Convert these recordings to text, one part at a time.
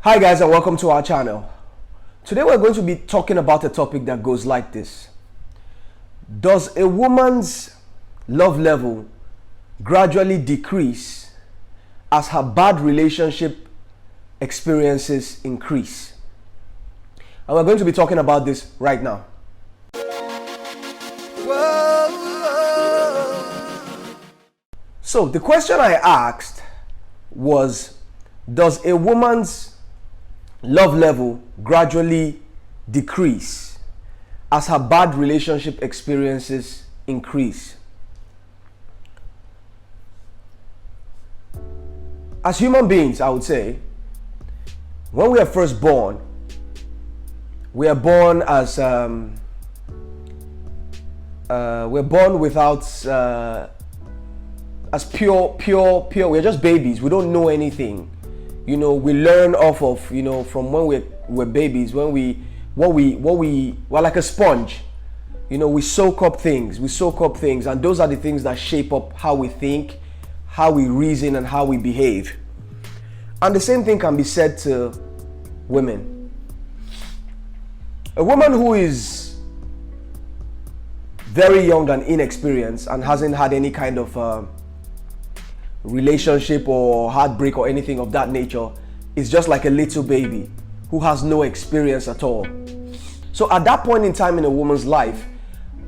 Hi guys, and welcome to our channel. Today we're going to be talking about a topic that goes like this. Does a woman's love level gradually decrease as her bad relationship experiences increase? And we're going to be talking about this right now. So the question I asked was, does a woman's love level gradually decrease as her bad relationship experiences increase? As human beings, I would say, when we are first born, we are born as we're born without as pure. We're just babies. We don't know anything. We learn off of, from when we're babies, we're like a sponge. We soak up things, and those are the things that shape up how we think, how we reason, and how we behave. And the same thing can be said to women. A woman who is very young and inexperienced and hasn't had any kind of relationship or heartbreak or anything of that nature is just like a little baby who has no experience at all. So at that point in time in a woman's life,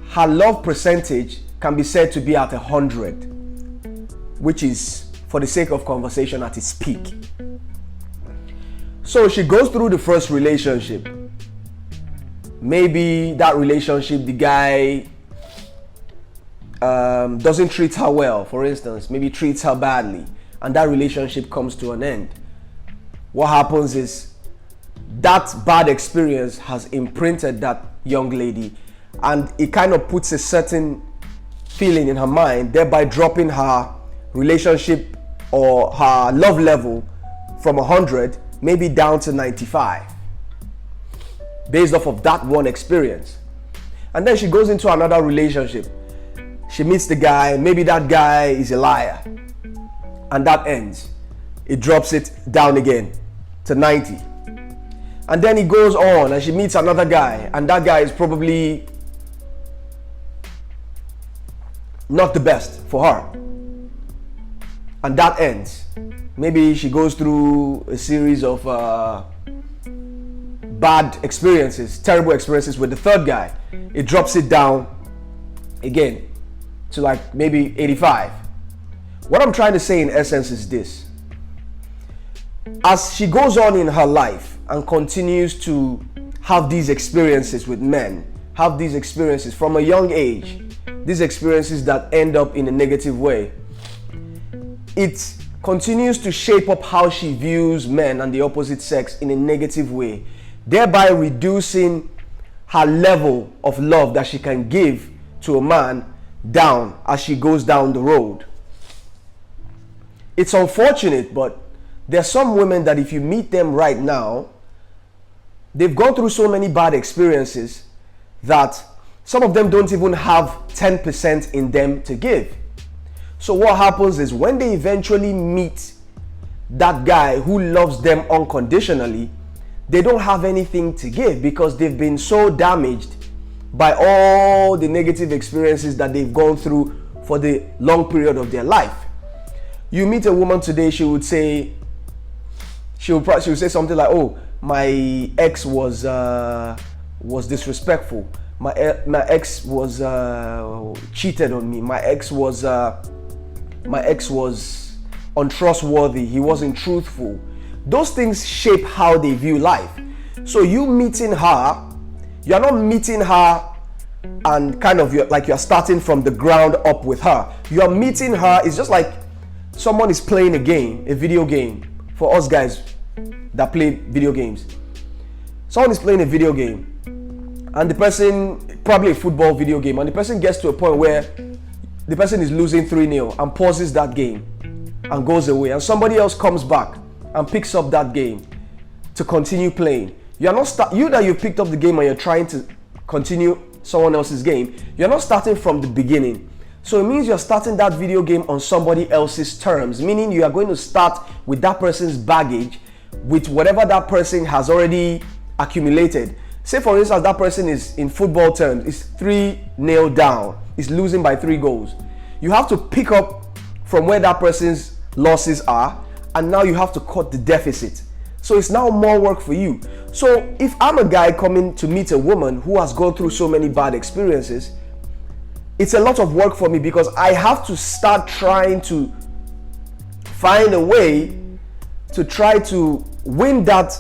her love percentage can be said to be at 100, which is, for the sake of conversation, at its peak. So she goes through the first relationship. Maybe that relationship, the guy doesn't treat her well, for instance, maybe treats her badly, and that relationship comes to an end. What happens is that bad experience has imprinted that young lady, and it kind of puts a certain feeling in her mind, thereby dropping her relationship or her love level from 100 maybe down to 95 based off of that one experience. And then she goes into another relationship. She meets the guy, maybe that guy is a liar, and that ends. It drops it down again to 90. And then it goes on and she meets another guy, and that guy is probably not the best for her. And that ends. Maybe she goes through a series of bad experiences, terrible experiences with the third guy. It drops it down again to like maybe 85. What I'm trying to say in essence is this. As she goes on in her life and continues to have these experiences with men, have these experiences from a young age, these experiences that end up in a negative way, it continues to shape up how she views men and the opposite sex in a negative way, thereby reducing her level of love that she can give to a man down as she goes down the road. It's unfortunate, but there are some women that if you meet them right now, they've gone through so many bad experiences that some of them don't even have 10% in them to give. So what happens is when they eventually meet that guy who loves them unconditionally, they don't have anything to give because they've been so damaged by all the negative experiences that they've gone through for the long period of their life. You meet a woman today, she would say something like, "Oh, my ex was disrespectful. My ex was cheated on me. My ex was untrustworthy. He wasn't truthful." Those things shape how they view life. So you meeting her, you're not meeting her and kind of you're starting from the ground up with her. You're meeting her, it's just like someone is playing a game, a video game. For us guys that play video games, someone is playing a video game, and the person, probably a football video game, and the person gets to a point where the person is losing 3-0 and pauses that game and goes away, and somebody else comes back and picks up that game to continue playing. You that you picked up the game and you're trying to continue someone else's game, you're not starting from the beginning. So it means you're starting that video game on somebody else's terms, meaning you are going to start with that person's baggage with whatever that person has already accumulated. Say for instance, that person is, in football terms, is 3-0 down, is losing by 3 goals. You have to pick up from where that person's losses are, and now you have to cut the deficit. So it's now more work for you. So if I'm a guy coming to meet a woman who has gone through so many bad experiences, it's a lot of work for me, because I have to start trying to find a way to try to win that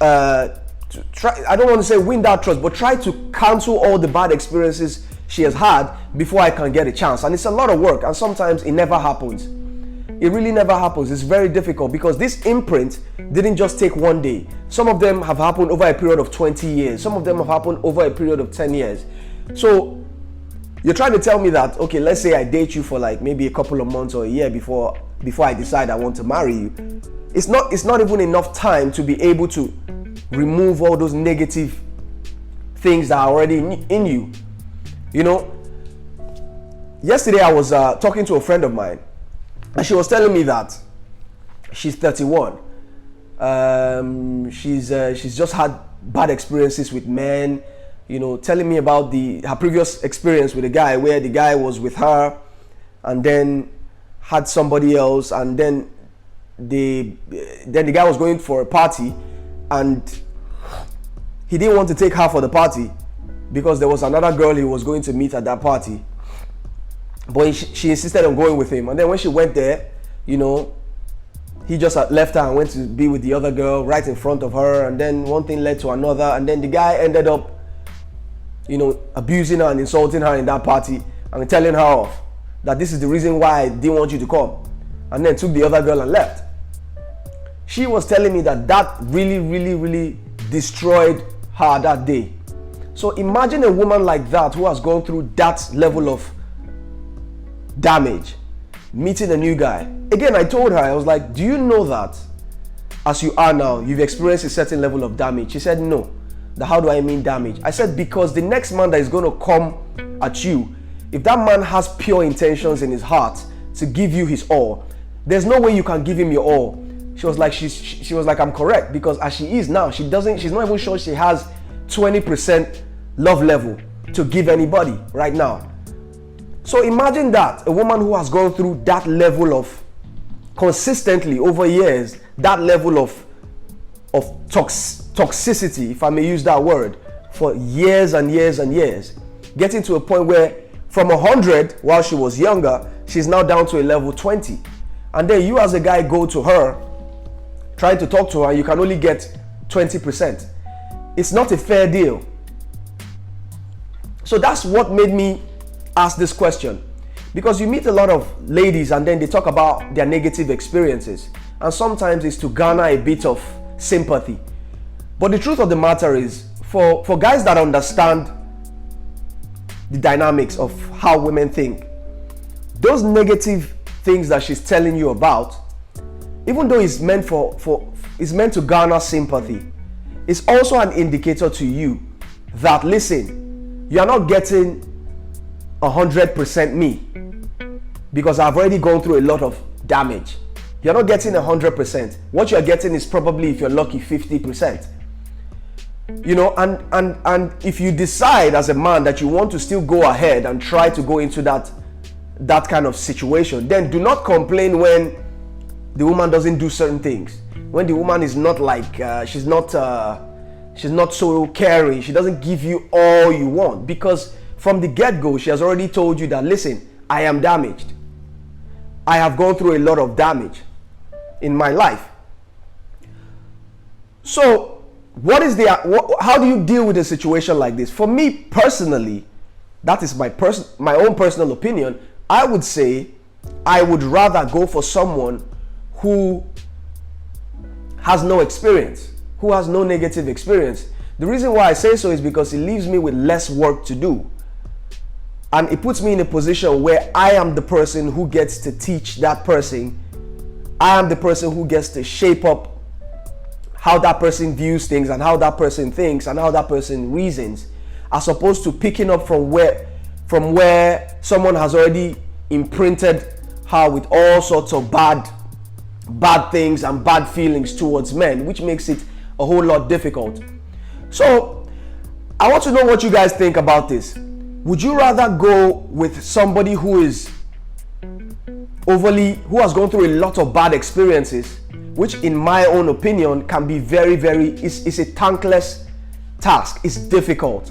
I don't want to say win that trust, but try to cancel all the bad experiences she has had before I can get a chance. And it's a lot of work, and sometimes it never happens. It really never happens. It's very difficult, because this imprint didn't just take one day. Some of them have happened over a period of 20 years. Some of them have happened over a period of 10 years. So you're trying to tell me that, okay, let's say I date you for like maybe a couple of months or a year before I decide I want to marry you. It's not even enough time to be able to remove all those negative things that are already in you. You know, yesterday I was talking to a friend of mine, and she was telling me that she's 31. She's just had bad experiences with men. You know, telling me about her previous experience with a guy, where the guy was with her and then had somebody else, and then the guy was going for a party, and he didn't want to take her for the party because there was another girl he was going to meet at that party. But she insisted on going with him. And then when she went there, you know, he just left her and went to be with the other girl right in front of her. And then one thing led to another. And then the guy ended up, you know, abusing her and insulting her in that party and telling her off that this is the reason why I didn't want you to come. And then took the other girl and left. She was telling me that really, really, really destroyed her that day. So imagine a woman like that who has gone through that level of damage, meeting a new guy. Again, I told her, I was like, do you know that as you are now, you've experienced a certain level of damage? She said, no. How do I mean damage? I said, because the next man that is going to come at you, if that man has pure intentions in his heart to give you his all, there's no way you can give him your all. She was like, she was like, I'm correct, because as she is now, she's not even sure she has 20% love level to give anybody right now. So imagine that, a woman who has gone through that level of, consistently over years, that level of toxicity, if I may use that word, for years and years and years, getting to a point where from 100 while she was younger, she's now down to a level 20. And then you as a guy go to her, trying to talk to her, you can only get 20%. It's not a fair deal. So that's what made me ask this question. Because you meet a lot of ladies and then they talk about their negative experiences. And sometimes it's to garner a bit of sympathy. But the truth of the matter is, for guys that understand the dynamics of how women think, those negative things that she's telling you about, even though it's meant it's meant to garner sympathy, it's also an indicator to you that, listen, you're not getting 100% me, because I've already gone through a lot of damage. You're not getting 100%. What you're getting is probably, if you're lucky, 50%. You know, and if you decide as a man that you want to still go ahead and try to go into that kind of situation, then do not complain when the woman doesn't do certain things. When the woman is not like, she's not so caring, she doesn't give you all you want, because from the get-go, she has already told you that, listen, I am damaged. I have gone through a lot of damage in my life. So how do you deal with a situation like this? For me personally, that is my own personal opinion. I would say I would rather go for someone who has no experience, who has no negative experience. The reason why I say so is because it leaves me with less work to do. And it puts me in a position where I am the person who gets to teach that person. I am the person who gets to shape up how that person views things and how that person thinks and how that person reasons, as opposed to picking up from where someone has already imprinted her with all sorts of bad bad things and bad feelings towards men, which makes it a whole lot difficult. So I want to know what you guys think about this. Would you rather go with somebody who has gone through a lot of bad experiences, which in my own opinion can be it's a thankless task. It's difficult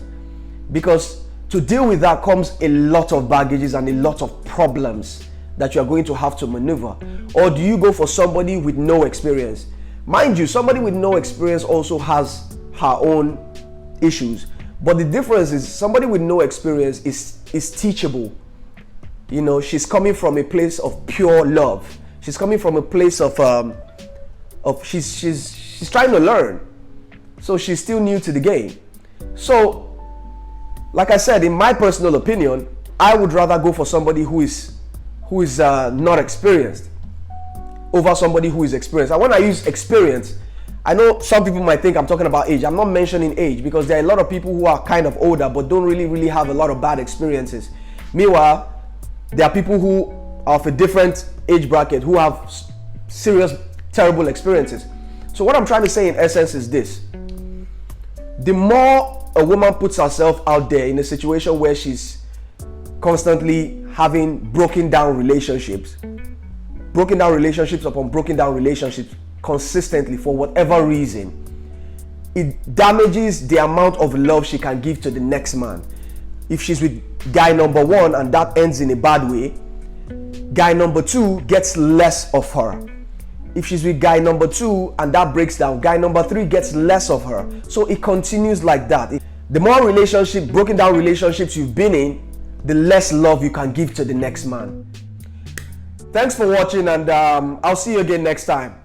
because to deal with that comes a lot of baggages and a lot of problems that you are going to have to maneuver? Or do you go for somebody with no experience? Mind you, somebody with no experience also has her own issues, but the difference is somebody with no experience is teachable. You know, she's coming from a place of pure love. She's coming from a place of she's trying to learn. So she's still new to the game. So, like I said, in my personal opinion, I would rather go for somebody who is not experienced over somebody who is experienced. And when I use experience, I know some people might think I'm talking about age. I'm not mentioning age because there are a lot of people who are kind of older but don't really have a lot of bad experiences. Meanwhile, there are people who are of a different age bracket who have serious, terrible experiences. So what I'm trying to say in essence is this: the more a woman puts herself out there in a situation where she's constantly having broken down relationships upon broken down relationships consistently for whatever reason, it damages the amount of love she can give to the next man. If she's with guy number one and that ends in a bad way, guy number two gets less of her. If she's with guy number two and that breaks down, guy number three gets less of her. So it continues like that. The more broken down relationships you've been in, the less love you can give to the next man. Thanks for watching, and I'll see you again next time.